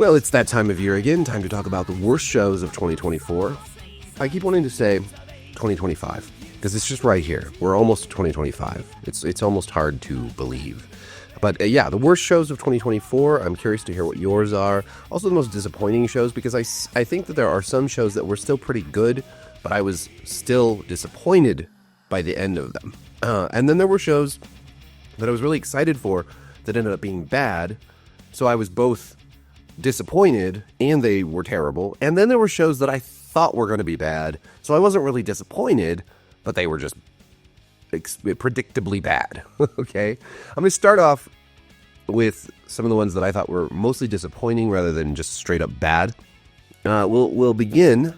Well, it's that time of year again. Time to talk about the worst shows of 2024. I keep wanting to say 2025 because it's just right here. We're almost 2025. It's almost hard to believe. But yeah, the worst shows of 2024. I'm curious to hear what yours are. Also the most disappointing shows, because I think that there are some shows that were still pretty good, but I was still disappointed by the end of them. And then there were shows that I was really excited for that ended up being bad. So I was both disappointed and they were terrible. And then there were shows that I thought were going to be bad. So I wasn't really disappointed, but they were just predictably bad. Okay. I'm going to start off with some of the ones that I thought were mostly disappointing rather than just straight up bad. We'll begin.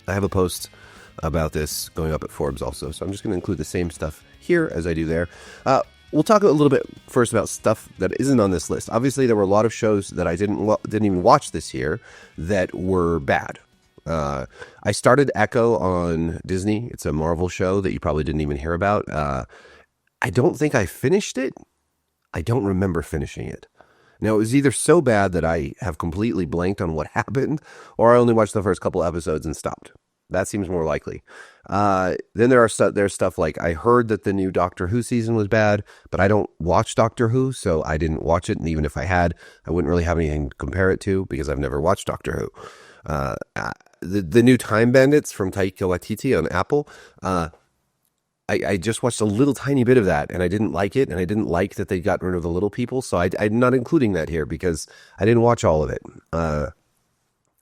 I have a post about this going up at Forbes also, so I'm just going to include the same stuff here as I do there. We'll talk a little bit first about stuff that isn't on this list. Obviously, there were a lot of shows that I didn't even watch this year that were bad. I started Echo on Disney. It's a Marvel show that you probably didn't even hear about. I don't think I finished it. I don't remember finishing it. Now, it was either so bad that I have completely blanked on what happened, or I only watched the first couple episodes and stopped. That seems more likely. Then there's stuff like, I heard that the new Doctor Who season was bad, but I don't watch Doctor Who, so I didn't watch it. And even if I had, I wouldn't really have anything to compare it to because I've never watched Doctor Who. The new Time Bandits from Taika Waititi on Apple, I just watched a little tiny bit of that, and I didn't like it, and I didn't like that they got rid of the little people, so I'm not including that here because I didn't watch all of it.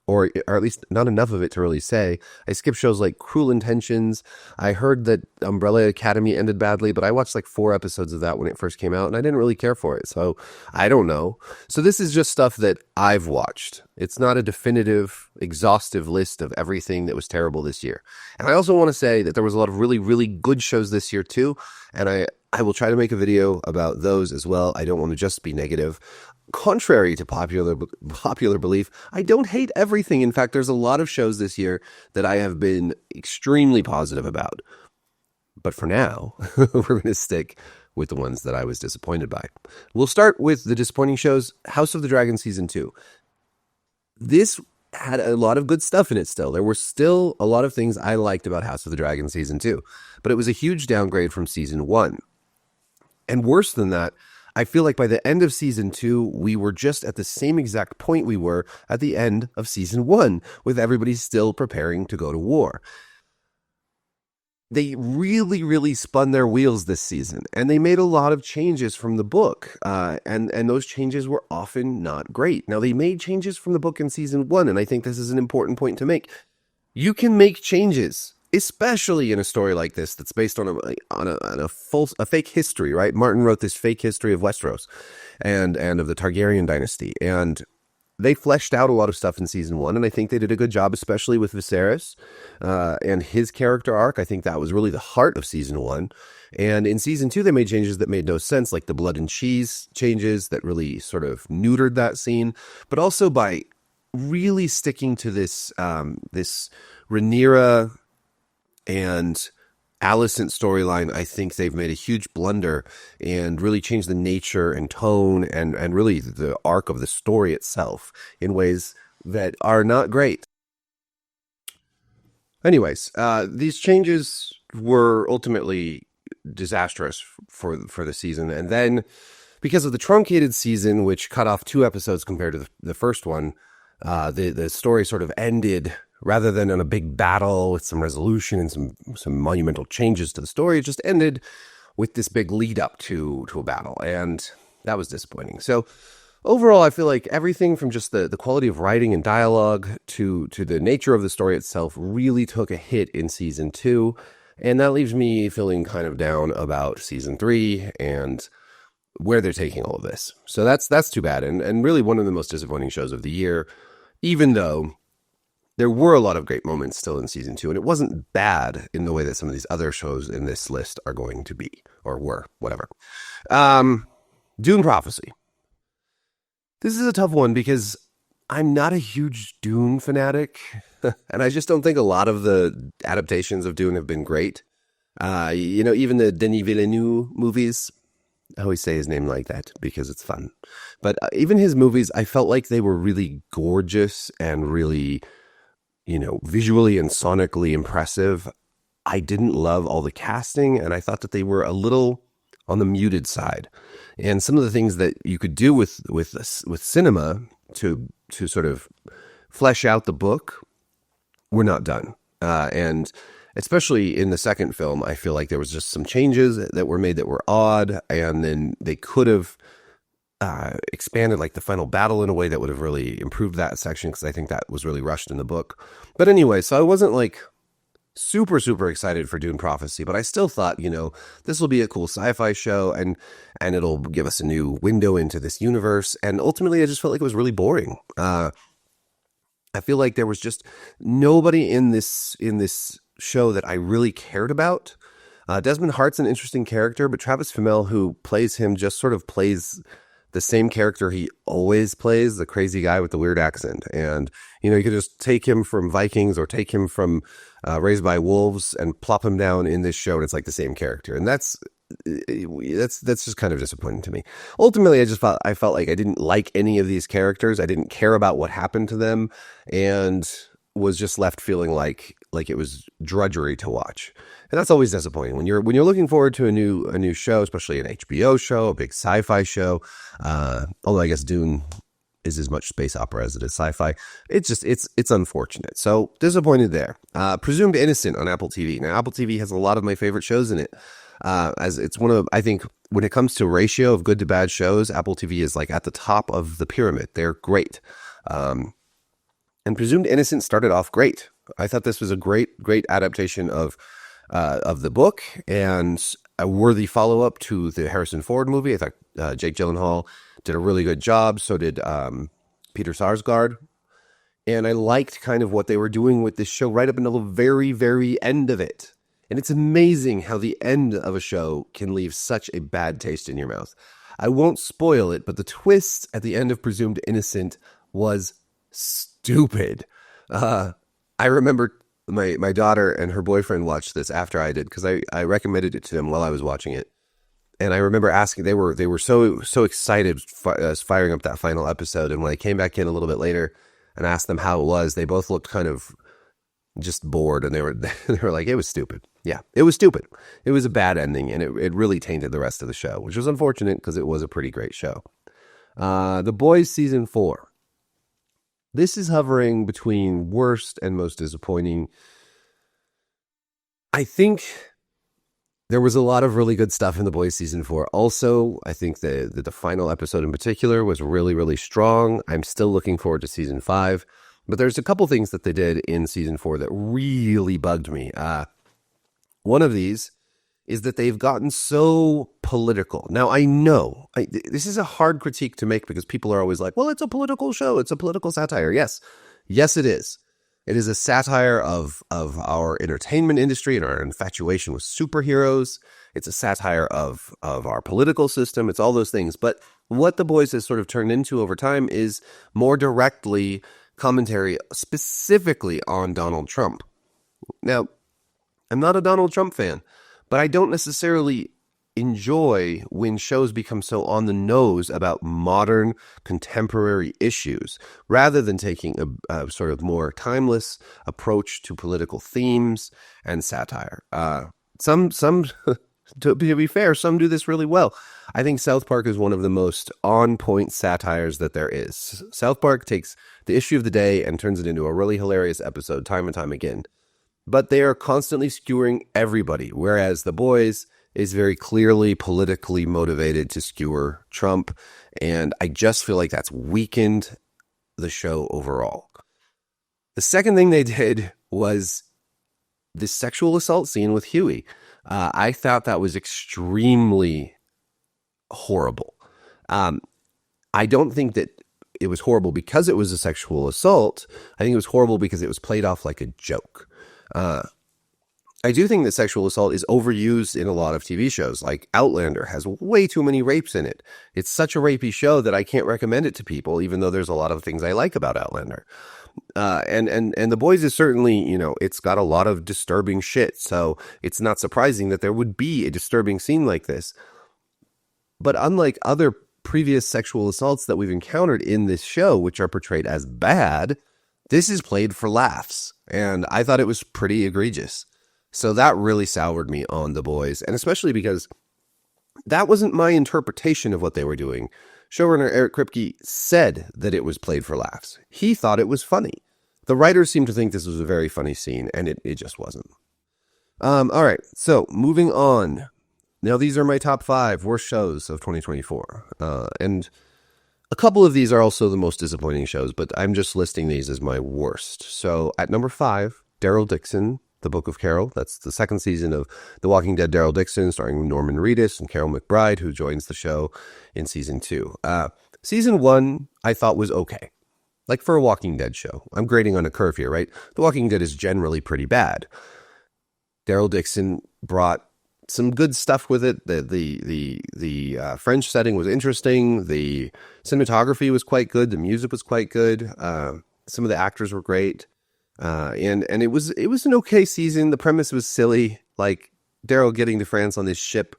Or at least not enough of it to really say. I skipped shows like Cruel Intentions. I heard that Umbrella Academy ended badly, but I watched like 4 episodes of that when it first came out, and I didn't really care for it, so I don't know. So this is just stuff that I've watched. It's not a definitive, exhaustive list of everything that was terrible this year. And I also want to say that there was a lot of really, really good shows this year too, and I will try to make a video about those as well. I don't want to just be negative. Contrary to popular belief, I don't hate everything. In fact, there's a lot of shows this year that I have been extremely positive about. But for now, we're going to stick with the ones that I was disappointed by. We'll start with the disappointing shows. House of the Dragon Season 2. This had a lot of good stuff in it still. There were still a lot of things I liked about House of the Dragon Season 2. But it was a huge downgrade from Season 1. And worse than that, I feel like by the end of Season 2, we were just at the same exact point we were at the end of Season 1, with everybody still preparing to go to war. They really, really spun their wheels this season, and they made a lot of changes from the book, and those changes were often not great. Now, they made changes from the book in Season 1, and I think this is an important point to make. You can make changes, especially in a story like this that's based on a fake history, right? Martin wrote this fake history of Westeros and of the Targaryen dynasty, and they fleshed out a lot of stuff in Season 1, and I think they did a good job, especially with Viserys and his character arc. I think that was really the heart of Season 1. And in Season 2, they made changes that made no sense, like the blood and cheese changes that really sort of neutered that scene, but also by really sticking to this Rhaenyra and Alicent storyline. I think they've made a huge blunder and really changed the nature and tone and really the arc of the story itself in ways that are not great. Anyways, these changes were ultimately disastrous for the season. And then because of the truncated season, which cut off 2 episodes compared to the first one, the story sort of ended. Rather than on a big battle with some resolution and some monumental changes to the story, it just ended with this big lead up to a battle. And that was disappointing. So overall, I feel like everything from just the quality of writing and dialogue to the nature of the story itself really took a hit in Season 2. And that leaves me feeling kind of down about Season 3 and where they're taking all of this. So that's too bad. And really one of the most disappointing shows of the year, even though there were a lot of great moments still in Season 2, and it wasn't bad in the way that some of these other shows in this list are going to be, or were, whatever. Dune Prophecy. This is a tough one because I'm not a huge Dune fanatic, and I just don't think a lot of the adaptations of Dune have been great. Even the Denis Villeneuve movies, I always say his name like that because it's fun. But even his movies, I felt like they were really gorgeous and really, visually and sonically impressive. I didn't love all the casting, and I thought that they were a little on the muted side. And some of the things that you could do with cinema to sort of flesh out the book were not done. And especially in the second film, I feel like there was just some changes that were made that were odd, and then they could have expanded like the final battle in a way that would have really improved that section, because I think that was really rushed in the book. But anyway, so I wasn't like super, super excited for Dune Prophecy, but I still thought, this will be a cool sci-fi show, and it'll give us a new window into this universe. And ultimately, I just felt like it was really boring. I feel like there was just nobody in this show that I really cared about. Desmond Hart's an interesting character, but Travis Fimmel, who plays him, just sort of plays the same character he always plays, the crazy guy with the weird accent. And, you could just take him from Vikings or take him from Raised by Wolves and plop him down in this show, and it's like the same character. And that's just kind of disappointing to me. Ultimately, I felt like I didn't like any of these characters. I didn't care about what happened to them, and was just left feeling like it was drudgery to watch. And that's always disappointing when you're looking forward to a new show, especially an HBO show, a big sci-fi show. Although I guess Dune is as much space opera as it is sci-fi. It's unfortunate. So disappointed there. Presumed Innocent on Apple TV. Now Apple TV has a lot of my favorite shows in it. As it's one of, I think, when it comes to ratio of good to bad shows, Apple TV is like at the top of the pyramid. They're great. And Presumed Innocent started off great. I thought this was a great adaptation of the book, and a worthy follow-up to the Harrison Ford movie. I thought Jake Gyllenhaal did a really good job. So did Peter Sarsgaard. And I liked kind of what they were doing with this show right up until the very, very end of it. And it's amazing how the end of a show can leave such a bad taste in your mouth. I won't spoil it, but the twist at the end of Presumed Innocent was stupid. I remember my daughter and her boyfriend watched this after I did, because I recommended it to them while I was watching it. And I remember asking, they were so excited firing up that final episode. And when I came back in a little bit later and asked them how it was, they both looked kind of just bored, and they were like, it was stupid. Yeah, it was stupid. It was a bad ending, and it really tainted the rest of the show, which was unfortunate because it was a pretty great show. The Boys season 4. This is hovering between worst and most disappointing. I think there was a lot of really good stuff in The Boys season 4. Also, I think the final episode in particular was really, really strong. I'm still looking forward to season 5. But there's a couple things that they did in season 4 that really bugged me. One of these is that they've gotten so political. Now, I know this is a hard critique to make, because people are always like, well, it's a political show. It's a political satire. Yes, it is. It is a satire of our entertainment industry and our infatuation with superheroes. It's a satire of our political system. It's all those things. But what The Boys has sort of turned into over time is more directly commentary specifically on Donald Trump. Now, I'm not a Donald Trump fan, but I don't necessarily enjoy when shows become so on the nose about modern contemporary issues, rather than taking a sort of more timeless approach to political themes and satire. Some to be fair, some do this really well. I think South Park is one of the most on-point satires that there is. South Park takes the issue of the day and turns it into a really hilarious episode time and time again. But they are constantly skewering everybody, whereas The Boys is very clearly politically motivated to skewer Trump, and I just feel like that's weakened the show overall. The second thing they did was the sexual assault scene with Huey. I thought that was extremely horrible. I don't think that it was horrible because it was a sexual assault. I think it was horrible because it was played off like a joke. I do think that sexual assault is overused in a lot of TV shows. Like Outlander has way too many rapes in it. It's such a rapey show that I can't recommend it to people, even though there's a lot of things I like about Outlander. And The Boys is certainly, it's got a lot of disturbing shit. So it's not surprising that there would be a disturbing scene like this. But unlike other previous sexual assaults that we've encountered in this show, which are portrayed as bad, this is played for laughs. And I thought it was pretty egregious. So that really soured me on The Boys, and especially because that wasn't my interpretation of what they were doing. Showrunner Eric Kripke said that it was played for laughs. He thought it was funny. The writers seemed to think this was a very funny scene, and it just wasn't. All right, so moving on. Now, these are my top 5 worst shows of 2024. And a couple of these are also the most disappointing shows, but I'm just listing these as my worst. So at number 5, Daryl Dixon, The Book of Carol. That's the second season of The Walking Dead Daryl Dixon, starring Norman Reedus and Carol McBride, who joins the show in season 2. Season 1, I thought was okay. Like for a Walking Dead show. I'm grading on a curve here, right? The Walking Dead is generally pretty bad. Daryl Dixon brought some good stuff with it. The French setting was interesting. The cinematography was quite good. The music was quite good. Some of the actors were great. And it was an okay season. The premise was silly, like Daryl getting to France on this ship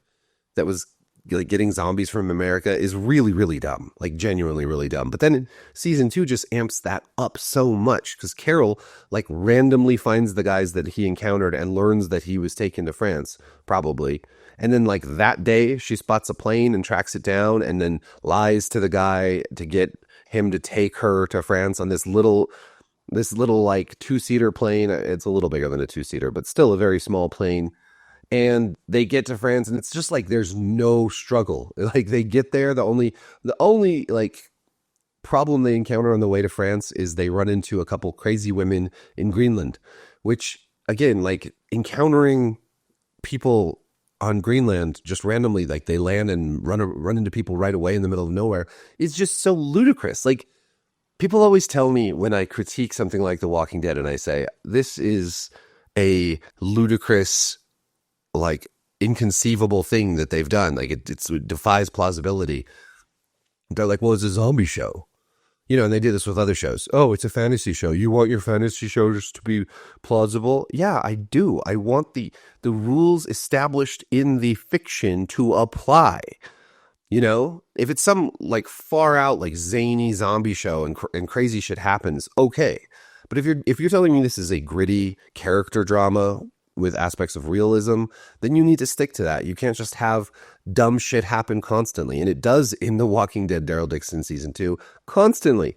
that was like getting zombies from America is really, really dumb, like genuinely really dumb. But then season 2 just amps that up so much because Carol like randomly finds the guys that he encountered and learns that he was taken to France, probably. And then like that day she spots a plane and tracks it down and then lies to the guy to get him to take her to France on this little like 2-seater plane. It's a little bigger than a 2-seater, but still a very small plane. And they get to France and it's just like there's no struggle. Like they get there, the only like problem they encounter on the way to France is they run into a couple crazy women in Greenland, which again, like encountering people on Greenland just randomly, like they land and run into people right away in the middle of nowhere, is just so ludicrous. Like people always tell me when I critique something like The Walking Dead and I say, this is a ludicrous, like inconceivable thing that they've done. Like it defies plausibility. They're like, well, it's a zombie show. You know, and they did this with other shows. Oh, it's a fantasy show. You want your fantasy shows to be plausible? Yeah, I do. I want the rules established in the fiction to apply. You know, if it's some like far out, like zany zombie show and crazy shit happens, okay. But if you're telling me this is a gritty character drama with aspects of realism, then you need to stick to that. You can't just have dumb shit happen constantly. And it does in The Walking Dead Daryl Dixon season 2 constantly.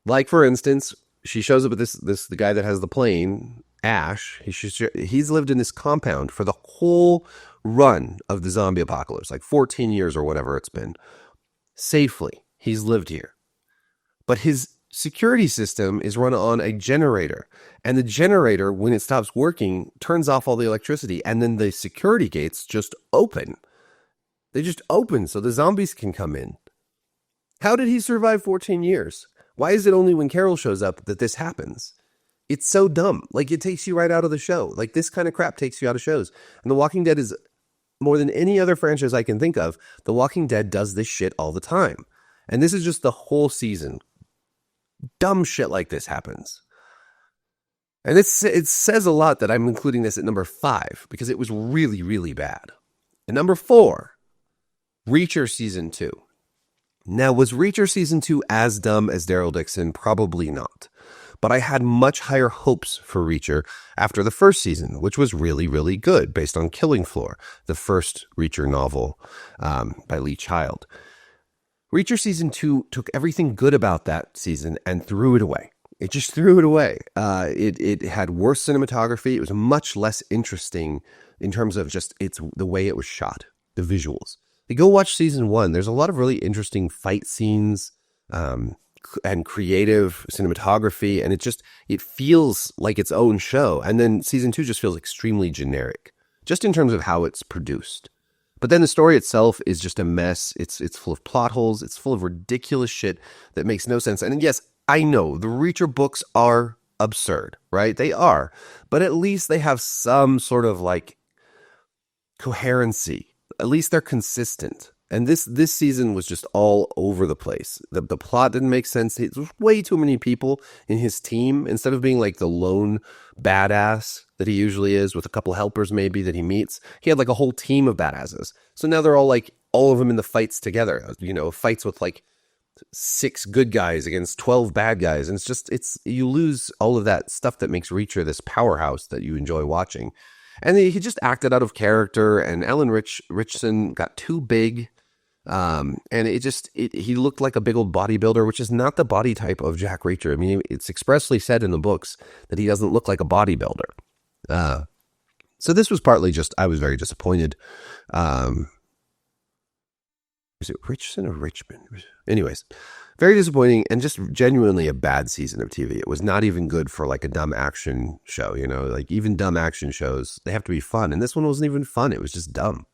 Like for instance, she shows up at the guy that has the plane, Ash. He's lived in this compound for the whole run of the zombie apocalypse, like 14 years or whatever it's been. Safely, he's lived here. But his security system is run on a generator, and the generator, when it stops working, turns off all the electricity, and then the security gates just open. They just open so the zombies can come in. How did he survive 14 years? Why is it only when Carol shows up that this happens? It's so dumb. Like, it takes you right out of the show. Like, this kind of crap takes you out of shows. And The Walking Dead is, more than any other franchise I can think of, The Walking Dead does this shit all the time. And this is just the whole season. Dumb shit like this happens. And it says a lot that I'm including this at number 5, because it was really, really bad. And number 4, Reacher Season 2. Now, was Reacher Season 2 as dumb as Daryl Dixon? Probably not. But I had much higher hopes for Reacher after the first season, which was really, really good, based on Killing Floor, the first Reacher novel by Lee Child. Reacher Season 2 took everything good about that season and threw it away. It just threw it away. It had worse cinematography. It was much less interesting in terms of just the way it was shot, the visuals. Go watch Season 1. There's a lot of really interesting fight scenes and creative cinematography, and it feels like its own show. And then Season 2 just feels extremely generic, just in terms of how it's produced. But then the story itself is just a mess. It's full of plot holes. It's full of ridiculous shit that makes no sense. And yes, I know the Reacher books are absurd, right? They are. But at least they have some sort of like coherency. At least they're consistent. And this season was just all over the place. The plot didn't make sense. There was way too many people in his team. Instead of being like the lone badass that he usually is with a couple helpers maybe that he meets, he had like a whole team of badasses. So now they're all like all of them in the fights together, fights with like 6 good guys against 12 bad guys. And you lose all of that stuff that makes Reacher this powerhouse that you enjoy watching. And he just acted out of character, and Ellen Richson got too big. And he looked like a big old bodybuilder, which is not the body type of Jack Reacher. I mean, it's expressly said in the books that he doesn't look like a bodybuilder. So this was partly just, I was very disappointed. Is it Richardson or Richmond? Anyways, very disappointing, and just genuinely a bad season of TV. It was not even good for like a dumb action show, like even dumb action shows, they have to be fun. And this one wasn't even fun. It was just dumb.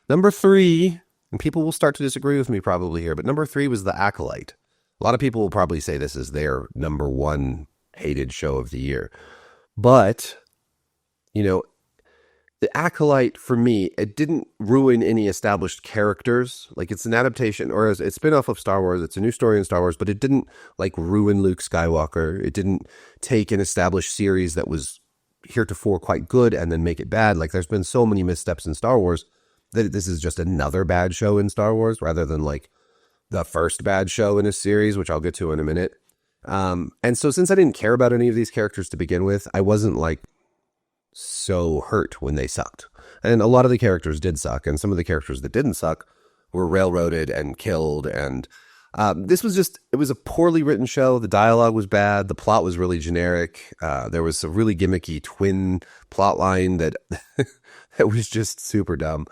Number 3, and people will start to disagree with me probably here, but number 3 was The Acolyte. A lot of people will probably say this is their number 1 hated show of the year. But, The Acolyte, for me, it didn't ruin any established characters. Like, it's an adaptation, or it's a spin-off of Star Wars. It's a new story in Star Wars, but it didn't, like, ruin Luke Skywalker. It didn't take an established series that was heretofore quite good and then make it bad. Like, there's been so many missteps in Star Wars that this is just another bad show in Star Wars, rather than, like, the first bad show in a series, which I'll get to in a minute. And so since I didn't care about any of these characters to begin with, I wasn't, like, so hurt when they sucked. And a lot of the characters did suck, and some of the characters that didn't suck were railroaded and killed. And it was a poorly written show. The dialogue was bad. The plot was really generic. There was a really gimmicky twin plot line that that was just super dumb.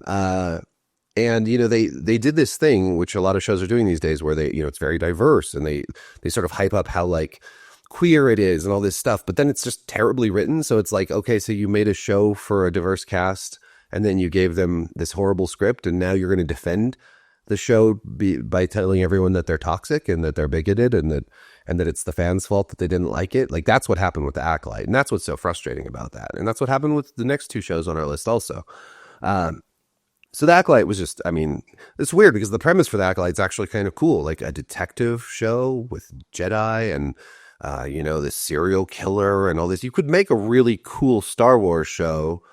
And they did this thing, which a lot of shows are doing these days, where they, it's very diverse, and they sort of hype up how, like, queer it is and all this stuff, but then it's just terribly written. So it's like, okay, so you made a show for a diverse cast, and then you gave them this horrible script, and now you're going to defend the show by telling everyone that they're toxic and that they're bigoted and that it's the fans' fault that they didn't like it. Like, that's what happened with The Acolyte, and that's what's so frustrating about that. And that's what happened with the next 2 shows on our list also. So The Acolyte was just, I mean, it's weird because the premise for The Acolyte is actually kind of cool, like a detective show with Jedi and this serial killer and all this. You could make a really cool Star Wars show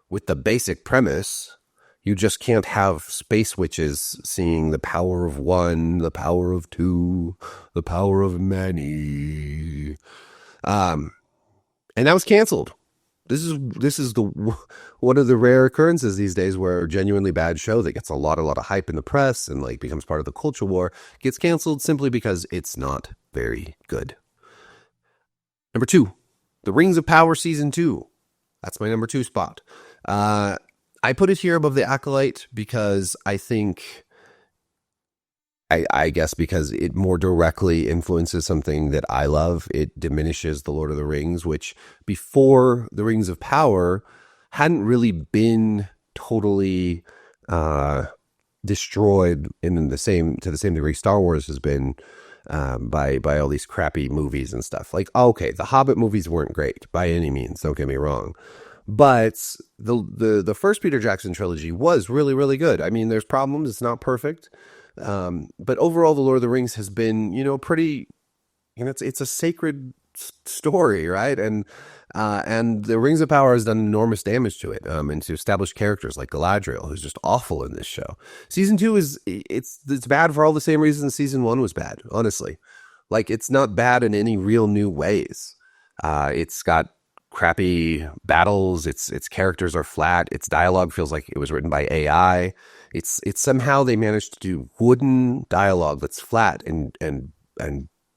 with the basic premise. You just can't have space witches seeing the power of one, the power of two, the power of many. And that was canceled. This is one of the rare occurrences these days where a genuinely bad show that gets a lot of hype in the press and, like, becomes part of the culture war gets canceled simply because it's not very good. Number 2, The Rings of Power Season 2. That's my number 2 spot. I put it here above The Acolyte because I think, I guess because it more directly influences something that I love. It diminishes The Lord of the Rings, which before The Rings of Power hadn't really been totally destroyed to the same degree Star Wars has been by all these crappy movies and stuff. Like, okay, the Hobbit movies weren't great by any means, don't get me wrong, but the first Peter Jackson trilogy was really, really good. I mean, there's problems, it's not perfect, but overall the Lord of the Rings has been, pretty, it's a sacred story, right? And the Rings of Power has done enormous damage to it, and to established characters like Galadriel, who's just awful in this show. Season 2 it's bad for all the same reasons Season 1 was bad, honestly. Like, it's not bad in any real new ways. It's got crappy battles, its characters are flat, its dialogue feels like it was written by AI. It's somehow they managed to do wooden dialogue that's flat and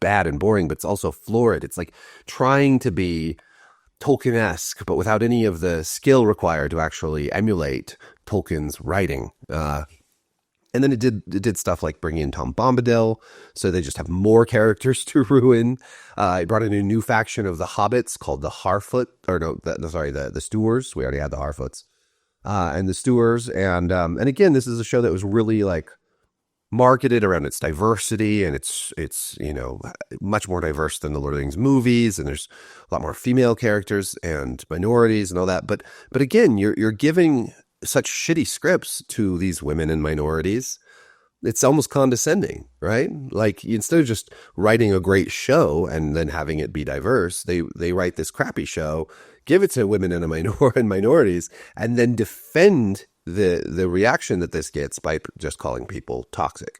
bad and boring, but it's also florid. It's like trying to be Tolkien-esque, but without any of the skill required to actually emulate Tolkien's writing. And then it did stuff like bring in Tom Bombadil, so they just have more characters to ruin. It brought in a new faction of the Hobbits called the the Stewars. We already had the Harfoots, and the Stewars. And again, this is a show that was really, like, marketed around its diversity, and it's much more diverse than the Lord of the Rings movies, and there's a lot more female characters and minorities and all that. But again, you're giving such shitty scripts to these women and minorities. It's almost condescending, right? Like, instead of just writing a great show and then having it be diverse, they write this crappy show, give it to women and minorities, and then defend the reaction that this gets by just calling people toxic.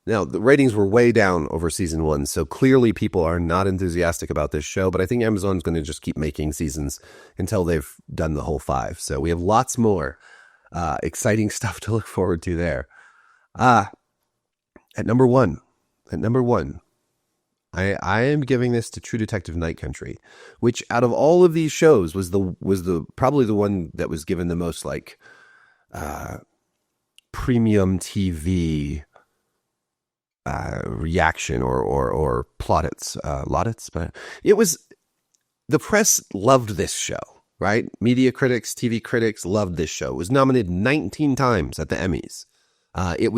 Now, the ratings were way down over season 1, so clearly people are not enthusiastic about this show, but I think Amazon's going to just keep making seasons until they've done the whole 5. So we have lots more exciting stuff to look forward to there. At number one, I am giving this to True Detective Night Country, which out of all of these shows was probably the one that was given the most like premium TV reaction or plaudits, but it was, the press loved this show, right? Media critics, TV critics loved this show. It was nominated 19 times at the Emmys. It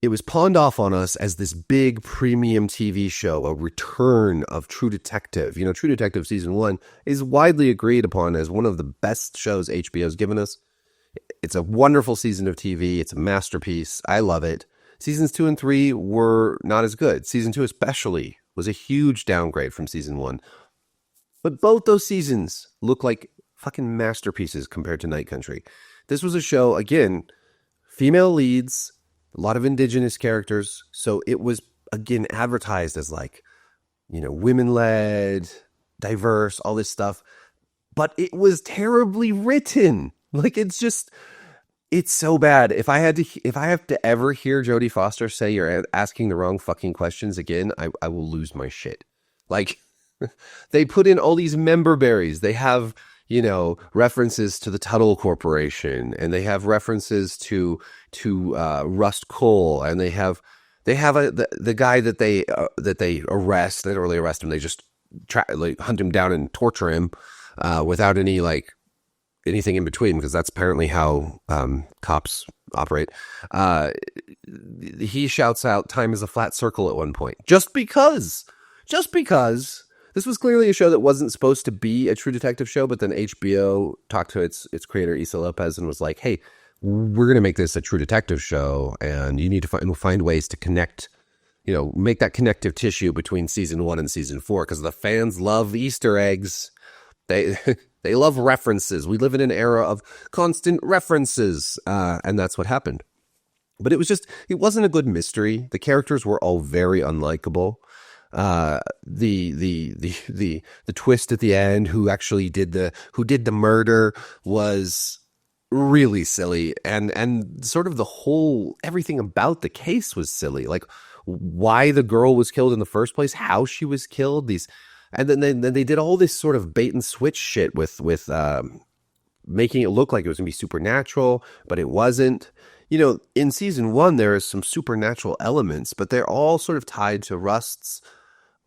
was pawned off on us as this big premium TV show, a return of True Detective. You know, True Detective season 1 is widely agreed upon as one of the best shows HBO's given us. It's a wonderful season of TV. It's a masterpiece. I love it. Seasons 2 and 3 were not as good. Season 2 especially was a huge downgrade from season 1. But both those seasons look like fucking masterpieces compared to Night Country. This was a show, again, female leads, a lot of indigenous characters. So it was, again, advertised as like, you know, women-led, diverse, all this stuff. But it was terribly written. Like, it's so bad. If I have to ever hear Jodie Foster say you're asking the wrong fucking questions again, I will lose my shit. Like, they put in all these member berries. They have, you know, references to the Tuttle Corporation, and they have references to Rust Cohle, and they have the guy that they arrest. They don't really arrest him. They just hunt him down and torture him without any like anything in between, because that's apparently how cops operate. He shouts out "time is a flat circle" at one point, just because this was clearly a show that wasn't supposed to be a True Detective show, but then HBO talked to its creator Issa Lopez and was like, "Hey, we're going to make this a True Detective show, and you need to find ways to connect, you know, make that connective tissue between season 1 and season 4, because the fans love Easter eggs. They love references. We live in an era of constant references, and that's what happened. But it wasn't a good mystery. The characters were all very unlikable. The twist at the end, who did the murder, was really silly, and sort of everything about the case was silly. Like, why the girl was killed in the first place, how she was killed, and then they did all this sort of bait and switch shit with making it look like it was gonna be supernatural, but it wasn't. You know, in season 1 there is some supernatural elements, but they're all sort of tied to Rust's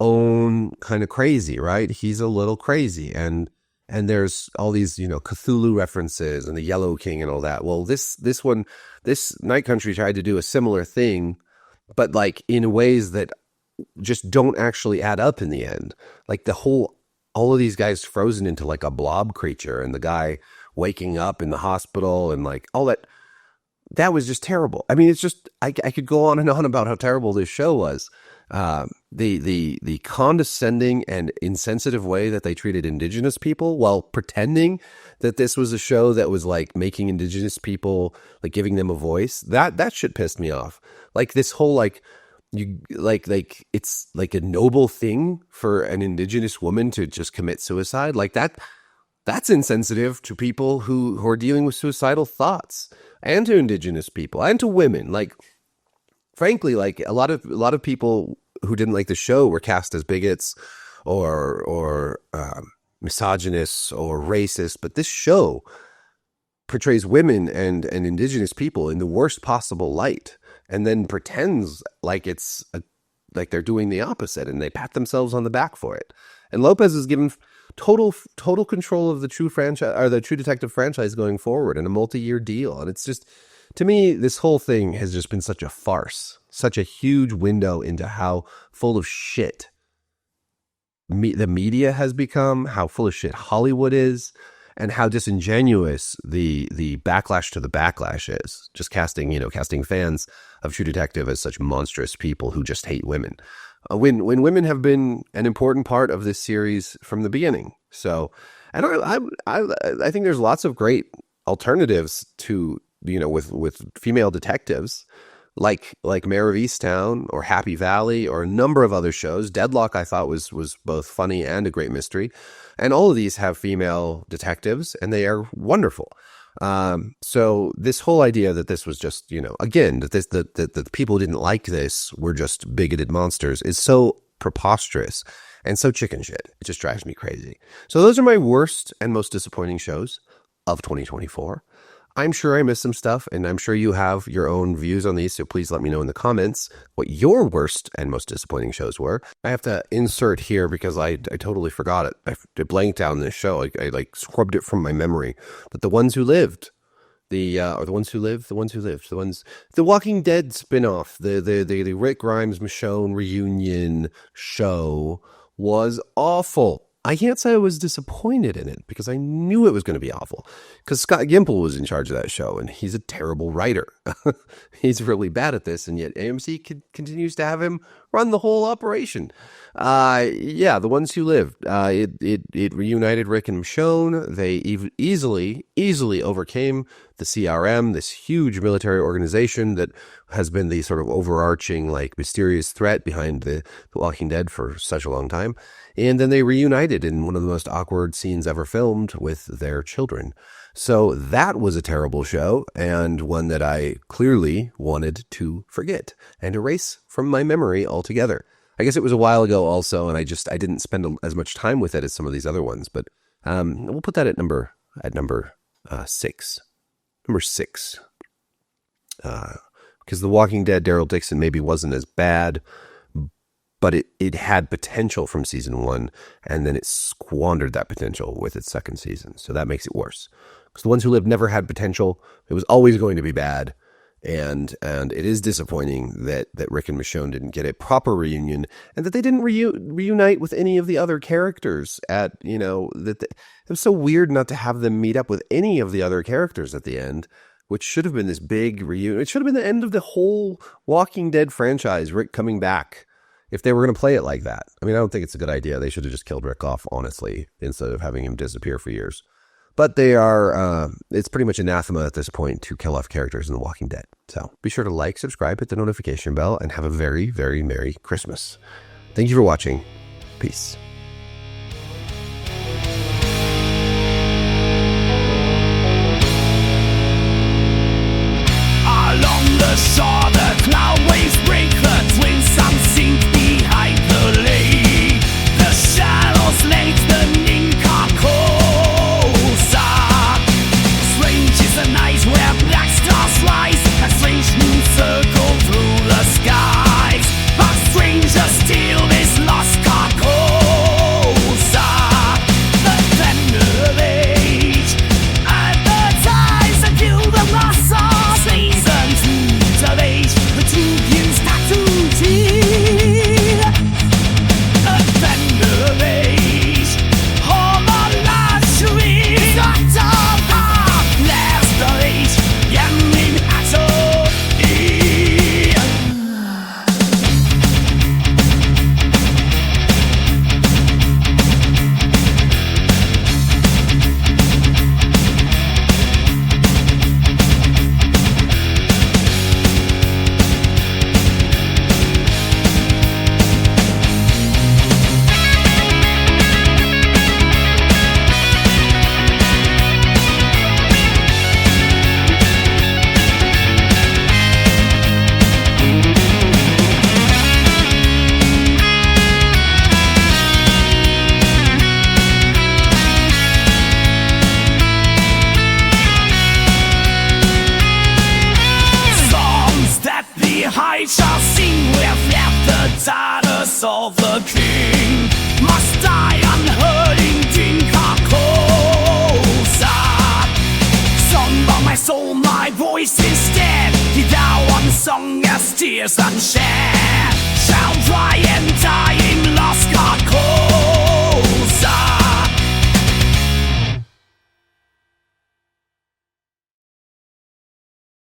own kind of crazy, right? He's a little crazy, and there's all these, you know, Cthulhu references and the Yellow King and all that. Well, this Night Country tried to do a similar thing, but like in ways that just don't actually add up in the end. Like all of these guys frozen into like a blob creature, and the guy waking up in the hospital, and like all that was just terrible. I mean, it's just, I could go on and on about how terrible this show was. The condescending and insensitive way that they treated indigenous people while pretending that this was a show that was like making indigenous people, like giving them a voice. That shit pissed me off. Like this whole like, you like it's like a noble thing for an indigenous woman to just commit suicide. Like that's insensitive to people who are dealing with suicidal thoughts, and to indigenous people, and to women. Like, frankly, like a lot of people who didn't like the show were cast as bigots or misogynists or racist. But this show portrays women and indigenous people in the worst possible light, and then pretends like like they're doing the opposite, and they pat themselves on the back for it. And Lopez is given total control of the True franchise, or the True Detective franchise, going forward, in a multi-year deal. And it's just, to me, this whole thing has just been such a farce, such a huge window into how full of shit the media has become, how full of shit Hollywood is, and how disingenuous the backlash to the backlash is. Just casting fans of True Detective as such monstrous people who just hate women. When women have been an important part of this series from the beginning. So, and I think there's lots of great alternatives to, with female detectives like Mare of Easttown or Happy Valley or a number of other shows. Deadlock I thought was both funny and a great mystery. And all of these have female detectives, and they are wonderful. So this whole idea that this was just, again, that the people who didn't like this were just bigoted monsters is so preposterous and so chicken shit. It just drives me crazy. So those are my worst and most disappointing shows of 2024. I'm sure I missed some stuff, and I'm sure you have your own views on these, so please let me know in the comments what your worst and most disappointing shows were. I have to insert here because I totally forgot it. I blanked out on this show. I like scrubbed it from my memory. But The Ones Who Lived, The Walking Dead spinoff, the Rick Grimes Michonne reunion show was awful. I can't say I was disappointed in it because I knew it was going to be awful, because Scott Gimple was in charge of that show and he's a terrible writer. He's really bad at this, and yet AMC continues to have him run the whole operation. The Ones Who Lived, it reunited Rick and Michonne. They easily overcame the CRM, this huge military organization that has been the sort of overarching, like, mysterious threat behind the Walking Dead for such a long time. And then they reunited in one of the most awkward scenes ever filmed with their children. So that was a terrible show, and one that I clearly wanted to forget and erase from my memory altogether. I guess it was a while ago also, and I didn't spend as much time with it as some of these other ones, but we'll put that at number 6. Number 6. Because The Walking Dead, Daryl Dixon maybe wasn't as bad, but it had potential from season 1, and then it squandered that potential with its second season. So that makes it worse. Because The Ones Who Lived never had potential. It was always going to be bad. And it is disappointing that Rick and Michonne didn't get a proper reunion, and that they didn't reunite with any of the other characters it was so weird not to have them meet up with any of the other characters at the end, which should have been this big reunion. It should have been the end of the whole Walking Dead franchise, Rick coming back, if they were going to play it like that. I mean, I don't think it's a good idea. They should have just killed Rick off, honestly, instead of having him disappear for years. But they are, it's pretty much anathema at this point to kill off characters in The Walking Dead. So be sure to like, subscribe, hit the notification bell, and have a very, very Merry Christmas. Thank you for watching. Peace. Along the shore, the cloud waves break, the twin suns sink behind the lake. The shadows length, the Ninka Kosa. Strange is the night where black stars rise, and strange moons circle through the skies. But stranger still is lost Carcosa. The thunder of age, and the ties that kill the muscles. Seasons of age, the two views tattooed here. A thunder of age, all the luxury. Not of half last of age, gambling at all. I shall sing, we have left the daughters of the king. Must die unheard in Dinka Kosa. Sung by my soul, my voice instead. Did thou one song as tears unshed shall dry and die